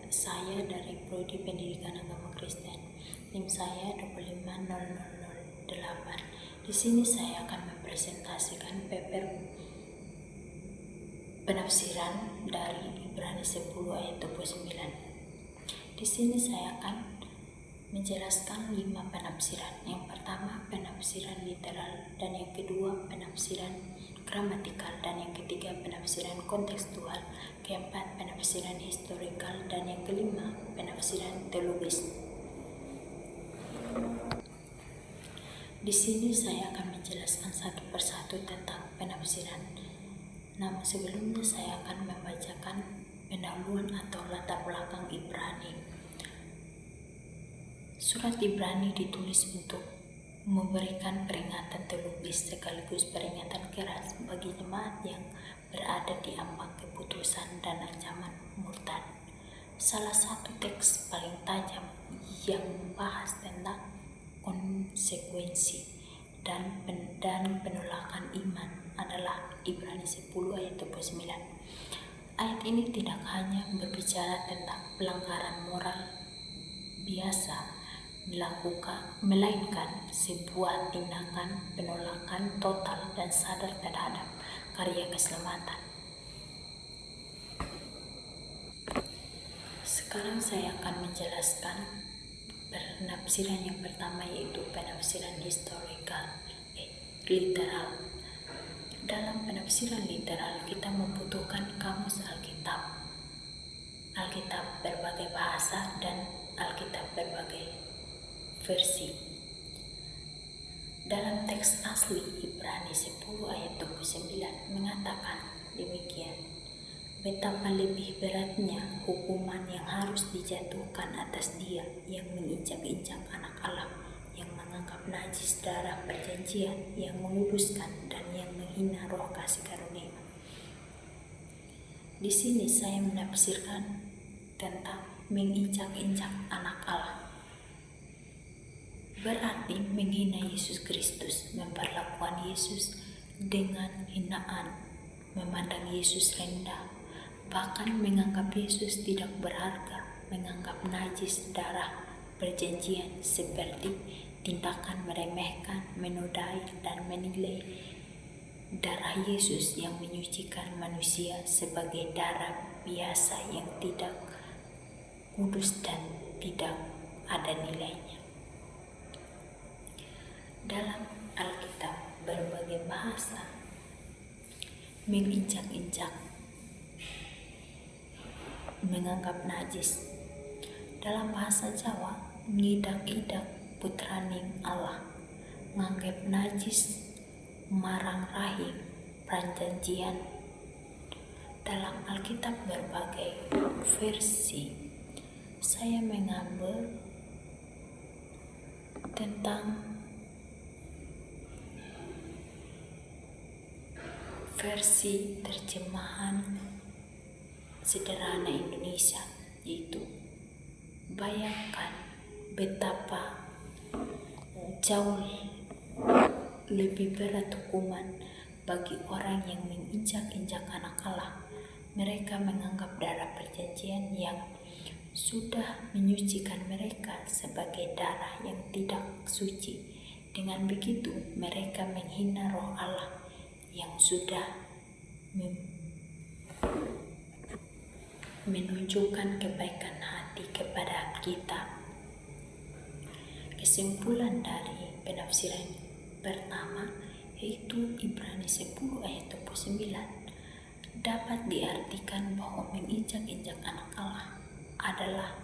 saya dari Prodi Pendidikan Agama Kristen. NIM saya 25008. Di sini saya akan mempresentasikan paper penafsiran dari Ibrani 10 ayat 29. Di sini saya akan menjelaskan 5 penafsiran. Yang pertama penafsiran literal, dan yang kedua penafsiran gramatikal, dan yang ketiga penafsiran kontekstual, keempat penafsiran historikal, dan yang kelima penafsiran teologis. Di sini saya akan menjelaskan satu persatu tentang penafsiran. Namun sebelumnya saya akan membacakan pendahuluan atau latar belakang Ibrani. Surat Ibrani ditulis untuk memberikan peringatan teologis sekaligus peringatan keras bagi jemaat yang berada di ambang keputusan dan ancaman murtad. Salah satu teks paling tajam yang membahas tentang konsekuensi dan penolakan iman adalah Ibrani 10 ayat 29. Ayat ini tidak hanya berbicara tentang pelanggaran moral biasa dilakukan, melainkan sebuah tindakan penolakan total dan sadar terhadap karya keselamatan. Sekarang saya akan menjelaskan penafsiran yang pertama, yaitu penafsiran historikal, literal. Dalam penafsiran literal kita membutuhkan kamus Alkitab berbagai bahasa dan Alkitab berbagai versi. Dalam teks asli Ibrani 10 ayat 29 mengatakan demikian: betapa lebih beratnya hukuman yang harus dijatuhkan atas dia yang menginjak-injak anak Allah, yang menganggap najis darah perjanjian, yang menguduskan dan yang menghina roh kasih karunia. Di sini saya menafsirkan tentang menginjak-injak anak Allah. Berarti menghina Yesus Kristus, memperlakukan Yesus dengan hinaan, memandang Yesus rendah, bahkan menganggap Yesus tidak berharga, menganggap najis darah perjanjian seperti tindakan meremehkan, menodai, dan menilai darah Yesus yang menyucikan manusia sebagai darah biasa yang tidak kudus dan tidak ada nilainya. Dalam Alkitab berbagai bahasa menginjak-injak, menganggap najis. Dalam bahasa Jawa, ngidak-idak putraning Allah, nganggap najis marang rahim perjanjian. Dalam Alkitab berbagai versi, saya mengambil tentang versi terjemahan sederhana Indonesia, yaitu bayangkan betapa jauh lebih berat hukuman bagi orang yang menginjak-injak anak Allah. Mereka menganggap darah perjanjian yang sudah menyucikan mereka sebagai darah yang tidak suci. Dengan begitu mereka menghina roh Allah yang sudah menunjukkan kebaikan hati kepada kita. Kesimpulan dari penafsiran pertama, yaitu Ibrani 10 ayat 29, dapat diartikan bahwa menginjak-injak anak Allah adalah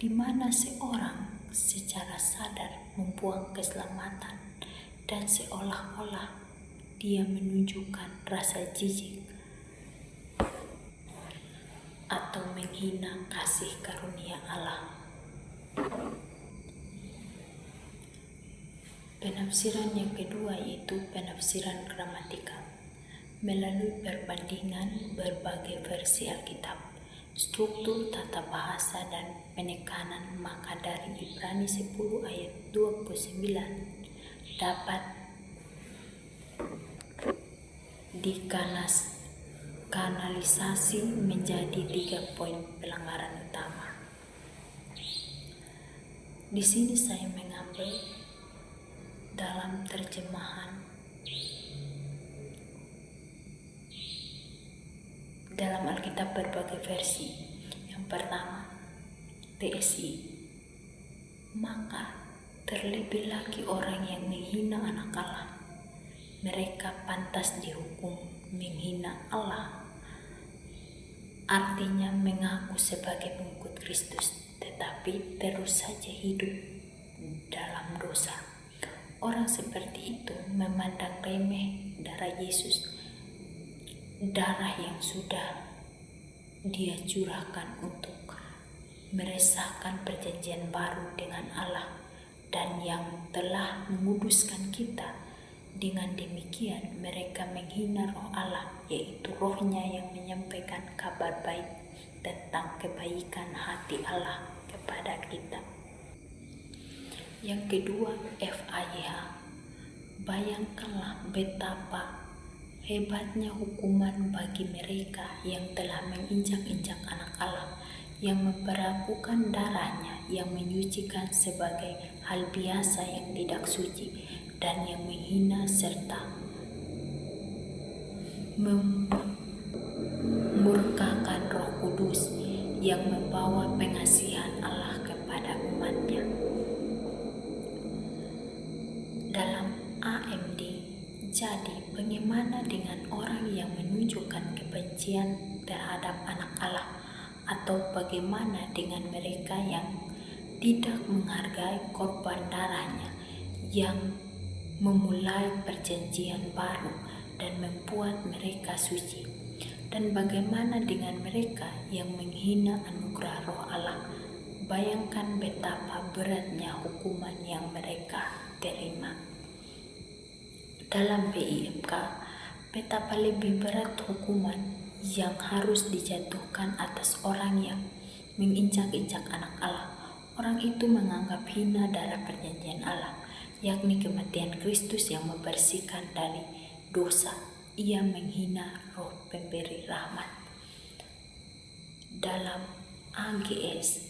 di mana seorang secara sadar membuang keselamatan dan seolah-olah dia menunjukkan rasa jijik atau menghina kasih karunia Allah. Penafsiran yang kedua yaitu penafsiran gramatikal. Melalui perbandingan berbagai versi Alkitab, struktur tata bahasa dan penekanan, maka dari Ibrani 10 ayat 29 dapat kanalisasi menjadi 3 poin pelanggaran utama. Di sini saya mengambil dalam terjemahan dalam Alkitab berbagai versi. Yang pertama, TSI. Maka terlebih lagi orang yang menghina anak Allah, mereka pantas dihukum menghina Allah. Artinya mengaku sebagai pengikut Kristus, tetapi terus saja hidup dalam dosa. Orang seperti itu memandang remeh darah Yesus, darah yang sudah Dia curahkan untuk meresahkan perjanjian baru dengan Allah dan yang telah menguduskan kita. Dengan demikian mereka menghina roh Allah, yaitu rohnya yang menyampaikan kabar baik tentang kebaikan hati Allah kepada kita. Yang kedua, FAYH. Bayangkanlah betapa hebatnya hukuman bagi mereka yang telah menginjak-injak anak Allah, yang memperlakukan darahnya yang menyucikan sebagai hal biasa yang tidak suci, dan yang menghina serta memurkakan Roh Kudus yang membawa pengasihan Allah kepada umatnya. Dalam AMD, jadi bagaimana dengan orang yang menunjukkan kebencian terhadap anak Allah, atau bagaimana dengan mereka yang tidak menghargai korban darahnya yang memulai perjanjian baru dan membuat mereka suci? Dan bagaimana dengan mereka yang menghina anugerah roh Allah? Bayangkan betapa beratnya hukuman yang mereka terima. Dalam BIMK, betapa lebih berat hukuman yang harus dijatuhkan atas orang yang menginjak-injak anak Allah. Orang itu menganggap hina darah perjanjian Allah, yakni kematian Kristus yang membersihkan dari dosa. Ia menghina roh pemberi rahmat. Dalam AGS,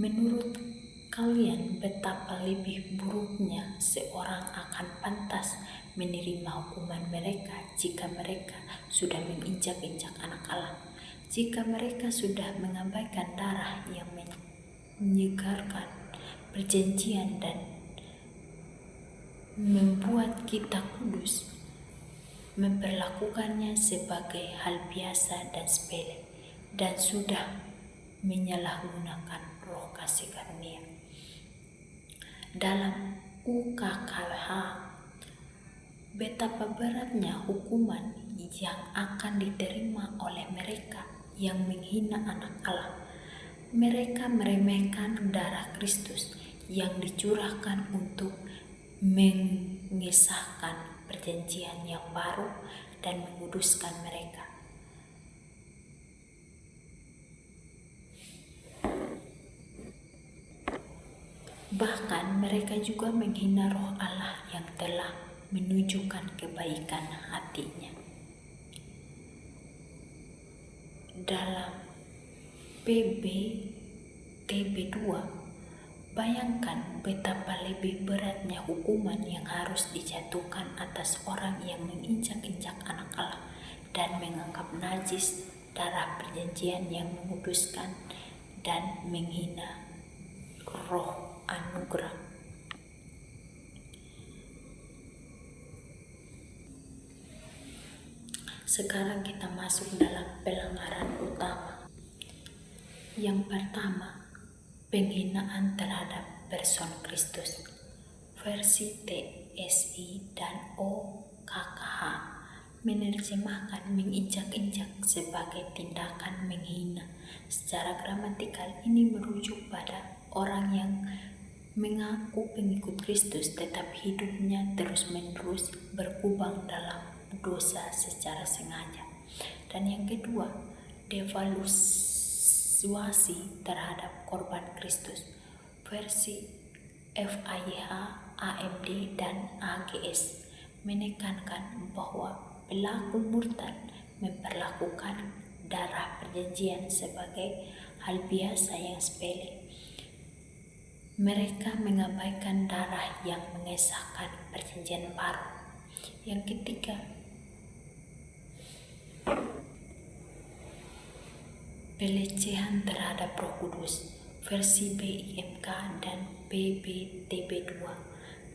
menurut kalian betapa lebih buruknya seorang akan pantas menerima hukuman mereka jika mereka sudah menginjak-injak anak Allah, jika mereka sudah mengabaikan darah yang menyegarkan perjanjian dan membuat kita kudus, memperlakukannya sebagai hal biasa dan sepele, dan sudah menyalahgunakan roh kasih karunia. Dalam UKKH, betapa beratnya hukuman yang akan diterima oleh mereka yang menghina anak Allah. Mereka meremehkan darah Kristus yang dicurahkan untuk mengesahkan perjanjian yang baru dan menguduskan mereka. Bahkan mereka juga menghina roh Allah yang telah menunjukkan kebaikan hatinya. Dalam PBTB2, bayangkan betapa lebih beratnya hukuman yang harus dijatuhkan atas orang yang menginjak-injak anak Allah dan menganggap najis darah perjanjian yang menguduskan dan menghina roh anugerah. Sekarang kita masuk dalam pelanggaran utama. Yang pertama, penghinaan terhadap person Kristus. Versi TSI dan OKKH menerjemahkan menginjak-injak sebagai tindakan menghina. Secara gramatikal ini merujuk pada orang yang mengaku pengikut Kristus tetapi hidupnya terus-menerus berkubang dalam dosa secara sengaja. Dan yang kedua, devaluasi terhadap korban Kristus. Versi FAYH, AMD, dan AGS menekankan bahwa pelaku murtad memperlakukan darah perjanjian sebagai hal biasa yang sepele. Mereka mengabaikan darah yang mengesahkan perjanjian baru. Yang ketiga, pelecehan terhadap Roh Kudus. Versi BIMK dan PBTB2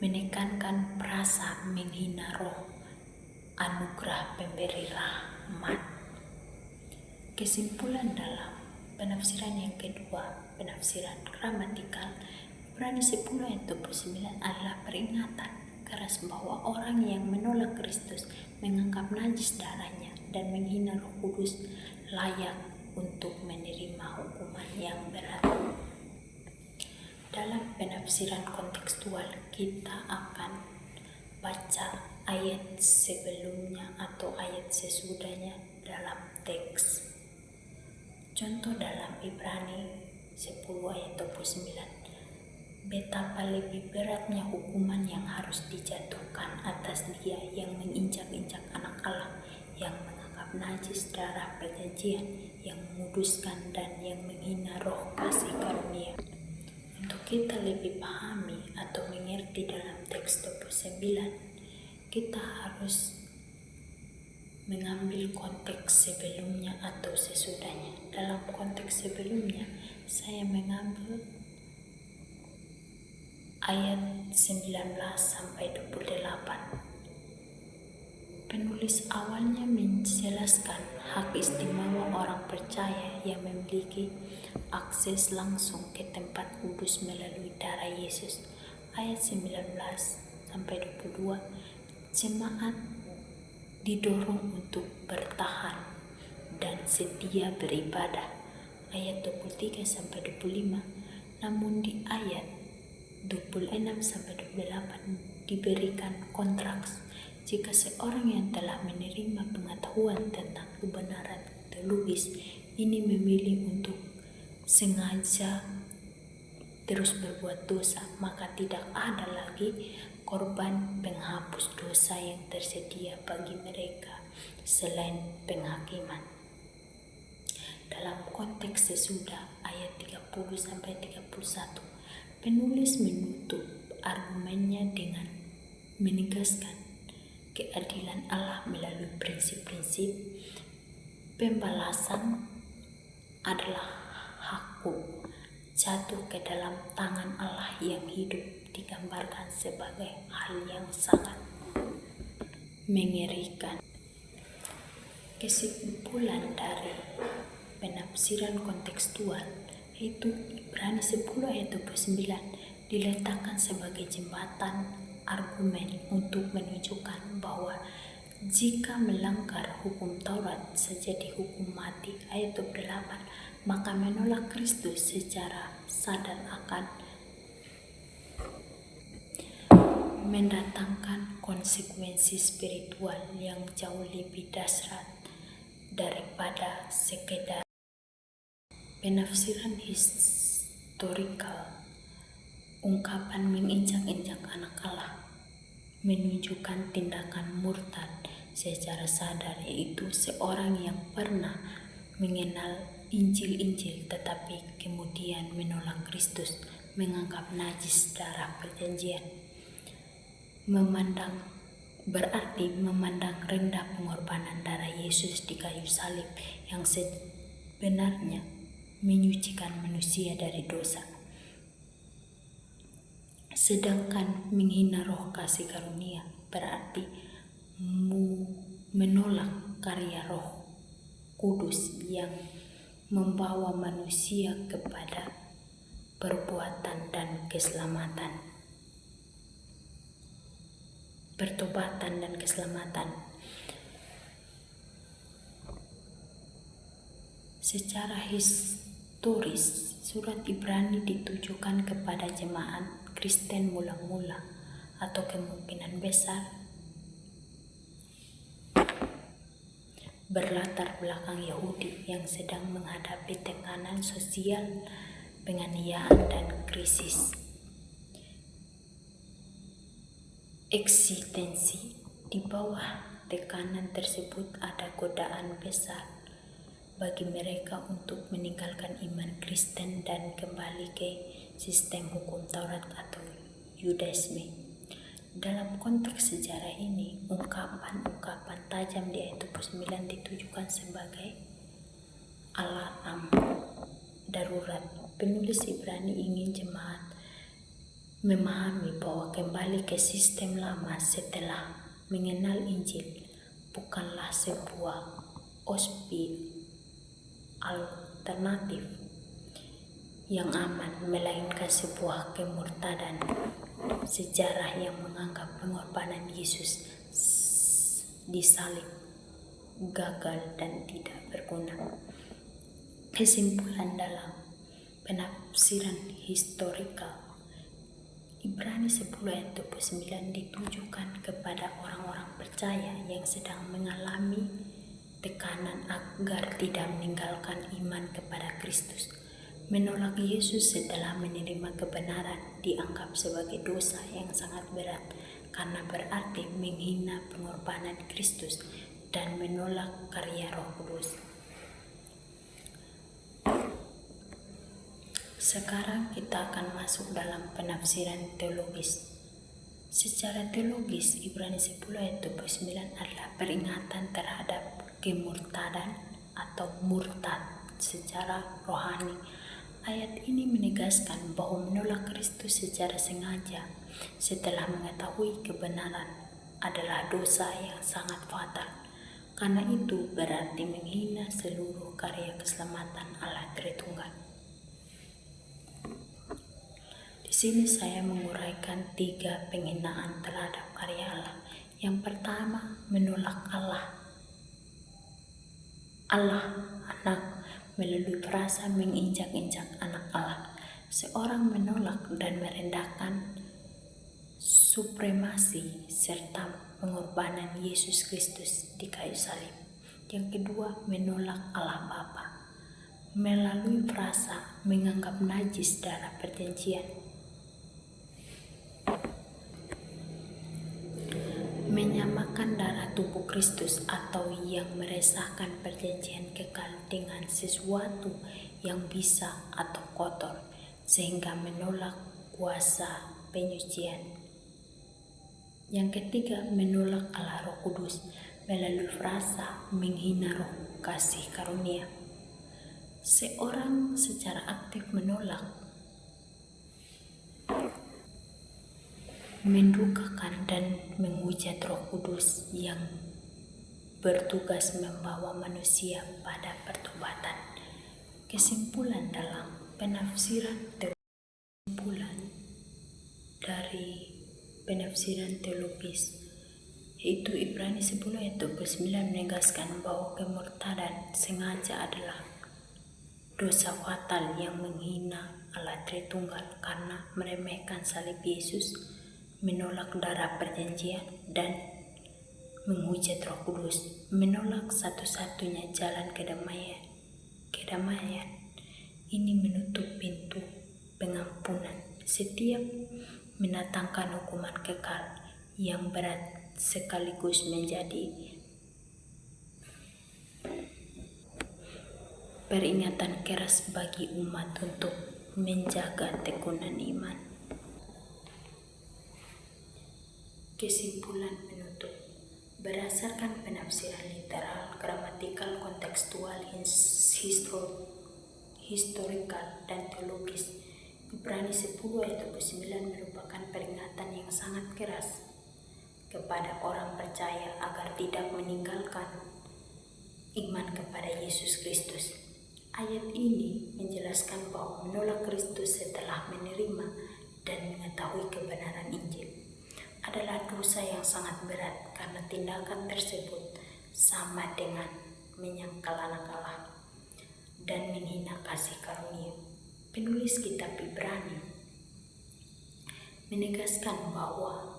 menekankan frasa menghina roh anugerah pemberi rahmat. Kesimpulan dalam penafsiran yang kedua, penafsiran gramatikal, Ibrani 10 ayat 29 adalah peringatan keras bahwa orang yang menolak Kristus, menganggap najis darahnya, dan menghina Roh Kudus layak untuk menerima hukuman yang berat. Dalam penafsiran kontekstual, kita akan baca ayat sebelumnya atau ayat sesudahnya dalam teks. Contoh dalam Ibrani 10 ayat 29. Betapa lebih beratnya hukuman yang harus dijatuhkan atas dia yang menginjak-injak anak Allah, yang menganggap najis darah perjanjian, yang menguduskan dan yang menghina roh kasih karunia. Untuk kita lebih pahami atau mengerti dalam teks 29, kita harus mengambil konteks sebelumnya atau sesudahnya. Dalam konteks sebelumnya, saya mengambil ayat 19 sampai 28. Penulis awalnya menjelaskan hak istimewa orang percaya yang memiliki akses langsung ke tempat kudus melalui darah Yesus. Ayat 19 sampai 22, jemaat didorong untuk bertahan dan setia beribadah. Ayat 23 sampai 25. Namun di ayat 26 sampai 28 diberikan kontras. Jika seorang yang telah menerima pengetahuan tentang kebenaran teologis ini memilih untuk sengaja terus berbuat dosa, maka tidak ada lagi korban penghapus dosa yang tersedia bagi mereka selain penghakiman. Dalam konteks sesudah ayat 30 sampai 31, penulis menutup argumennya dengan menegaskan keadilan Allah melalui prinsip-prinsip pembalasan adalah hakku jatuh ke dalam tangan Allah yang hidup, digambarkan sebagai hal yang sangat mengerikan. Kesimpulan dari penafsiran kontekstual yaitu Ibrani 10 ayat 29 diletakkan sebagai jembatan argumen untuk menunjukkan bahwa jika melanggar hukum Taurat saja dihukum mati. Ayat 28, maka menolak Kristus secara sadar akan mendatangkan konsekuensi spiritual yang jauh lebih dahsyat daripada sekedar penafsiran historikal. Ungkapan menginjak-injak anak Allah menunjukkan tindakan murtad secara sadar, yaitu seorang yang pernah mengenal Injil-Injil tetapi kemudian menolak Kristus, menganggap najis darah perjanjian. Berarti memandang rendah pengorbanan darah Yesus di kayu salib yang sebenarnya menyucikan manusia dari dosa. Sedangkan menghina roh kasih karunia berarti menolak karya Roh Kudus yang membawa manusia kepada perbuatan dan keselamatan, pertobatan dan keselamatan. Secara historis, surat Ibrani ditujukan kepada jemaat Kristen mula-mula atau kemungkinan besar berlatar belakang Yahudi yang sedang menghadapi tekanan sosial, penganiayaan, dan krisis eksistensi. Di bawah tekanan tersebut ada godaan besar bagi mereka untuk meninggalkan iman Kristen dan kembali ke sistem hukum Taurat atau Yudaisme. Dalam konteks sejarah ini, ungkapan-ungkapan tajam di ayat 29 ditujukan sebagai alarm darurat. Penulis Ibrani ingin jemaat memahami bahwa kembali ke sistem lama setelah mengenal Injil bukanlah sebuah opsi alternatif yang aman, melainkan sebuah kemurtadan sejarah yang menganggap pengorbanan Yesus disalib gagal dan tidak berguna. Kesimpulan dalam penafsiran historikal Ibrani 10 ayat 29 ditujukan kepada orang-orang percaya yang sedang mengalami tekanan agar tidak meninggalkan iman kepada Kristus. Menolak Yesus setelah menerima kebenaran dianggap sebagai dosa yang sangat berat karena berarti menghina pengorbanan Kristus dan menolak karya Roh Kudus. Sekarang kita akan masuk dalam penafsiran teologis. Secara teologis, Ibrani 10 ayat 29 adalah peringatan terhadap kemurtadan atau murtad secara rohani. Ayat ini menegaskan bahwa menolak Kristus secara sengaja setelah mengetahui kebenaran adalah dosa yang sangat fatal. Karena itu berarti menghina seluruh karya keselamatan Allah Tritunggal. Di sini saya menguraikan 3 penghinaan terhadap karya Allah. Yang pertama, menolak Allah anak melalui frasa menginjak-injak anak Allah. Seorang menolak dan merendahkan supremasi serta pengorbanan Yesus Kristus di kayu salib. Yang kedua, menolak Allah Bapa melalui frasa menganggap najis darah perjanjian, menyamakan darah tubuh Kristus atau yang meresahkan perjanjian kekal dengan sesuatu yang bisa atau kotor, sehingga menolak kuasa penyucian. Yang ketiga, menolak Allah Roh Kudus melalui frasa menghina Roh kasih karunia. Seorang secara aktif menolak, mendukakan dan menghujat Roh Kudus yang bertugas membawa manusia pada pertobatan. Kesimpulan dalam penafsiran dari penafsiran teologis yaitu Ibrani 10 ayat 29 menegaskan bahwa kemurtadan sengaja adalah dosa fatal yang menghina Allah Tritunggal karena meremehkan salib Yesus, menolak darah perjanjian, dan menghujat Roh Kudus. Menolak satu-satunya jalan kedamaian ini menutup pintu pengampunan. Setiap mendatangkan hukuman kekal yang berat sekaligus menjadi peringatan keras bagi umat untuk menjaga tekunan iman. Kesimpulan penutup. Berdasarkan penafsiran literal, gramatikal, kontekstual, historikal, dan teologis, Ibrani 10 ayat 29 merupakan peringatan yang sangat keras kepada orang percaya agar tidak meninggalkan iman kepada Yesus Kristus. Ayat ini menjelaskan bahwa menolak Kristus setelah menerima dan mengetahui kebenaran Injil adalah dosa yang sangat berat karena tindakan tersebut sama dengan menyangkal anak Allah dan menghina kasih karunia. Penulis kitab Ibrani menegaskan bahwa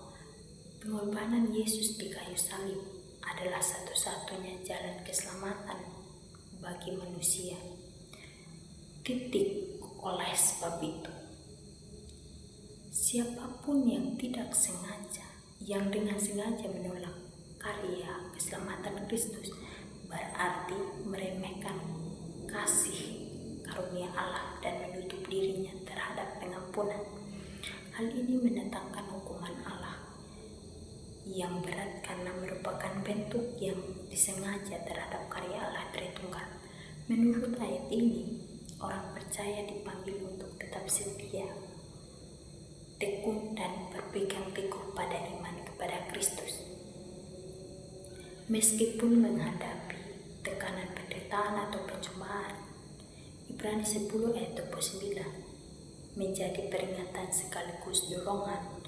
pengorbanan Yesus di kayu salib adalah satu-satunya jalan keselamatan bagi manusia. Oleh sebab itu, siapapun yang dengan sengaja menolak karya keselamatan Kristus berarti meremehkan kasih karunia Allah dan menutup dirinya terhadap pengampunan. Hal ini mendatangkan hukuman Allah yang berat karena merupakan bentuk yang disengaja terhadap karya Allah Tritunggal. Menurut ayat ini, orang percaya dipanggil untuk tetap setia, tekun dan berpegang teguh pada iman kepada Kristus. Meskipun menghadapi tekanan penderitaan atau pencobaan, Ibrani 10 ayat 29 menjadi peringatan sekaligus dorongan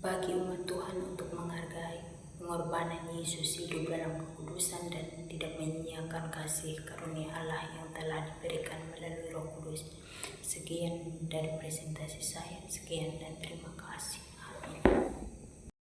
bagi umat Tuhan untuk menghargai pengorbanan Yesus hidup dalam kekudusan dan tidak menyia-nyiakan kasih karunia Allah yang telah diberikan melalui Roh Kudus. Sekian dari presentasi saya. Sekian dan terima kasih. Amin.